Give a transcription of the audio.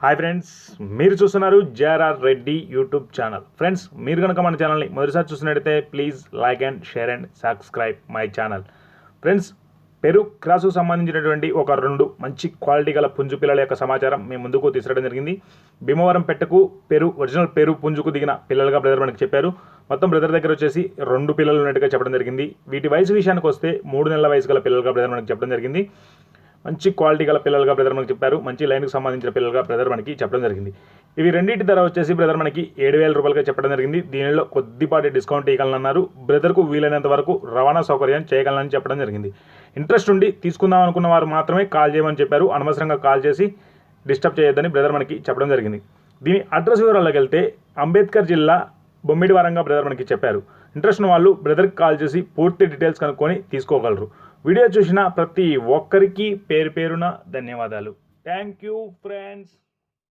Hi friends, మీరు చూస్తున్నారు JRR Reddy YouTube channel. Friends, మీరు కనుక మన ఛానల్ని మొదటిసారి చూస్తున్నట్టయితే please like and share and subscribe my channel. Friends, పెరు క్రాసుకు సంబంధించినటువంటి ఒక 2 మంచి క్వాలిటీ గల పుంజు పిల్లల యొక్క సమాచారం మీ ముందుకు తీసుకురావడం జరిగింది. భీమవరం పెట్టకు ఒరిజినల్ పెరు పుంజుకు దిగిన పిల్లలుగా బ్రదర్ మనకి చెప్పారు. మొత్తం బ్రదర్ దగ్గర వచ్చేసి 2 పిల్లలు ఉన్నట్టుగా చెప్పడం జరిగింది. వీటి వయసు విషయానికి వస్తే 3 నెలల వయసు గల పిల్లలుగా బ్రదర్ మనకి చెప్పడం జరిగింది. మంచి క్వాలిటీ గల పిల్లలుగా బ్రదర్ మనకి చెప్పారు. మంచి లైన్కి సంబంధించిన పిల్లలుగా బ్రదర్ మనకి చెప్పడం జరిగింది. ఇవి రెండింటి ధర వచ్చేసి బ్రదర్ మనకి 7,000 రూపాయలుగా చెప్పడం జరిగింది. దీనిలో కొద్దిపాటి డిస్కౌంట్ ఇవ్వగలనన్నారు. బ్రదర్కు వీలైనంత వరకు రవాణా సౌకర్యం చేయగలనని చెప్పడం జరిగింది. ఇంట్రెస్ట్ ఉండి తీసుకుందాం అనుకున్న వారు మాత్రమే కాల్ చేయమని చెప్పారు. అనవసరంగా కాల్ చేసి డిస్టర్బ్ చేయొద్దని బ్రదర్ మనకి చెప్పడం జరిగింది. దీని అడ్రస్ వివరాల్లోకి వెళ్తే అంబేద్కర్ జిల్లా బొమ్మిడివారంగా బ్రదర్ మనకి చెప్పారు. ఇంట్రెస్ట్ ఉన్న వాళ్ళు బ్రదర్కి కాల్ చేసి పూర్తి డీటెయిల్స్ కనుక్కొని తీసుకోగలరు. వీడియో చూసిన ప్రతి ఒక్కరికి పేరు పేరున ధన్యవాదాలు. Thank you friends.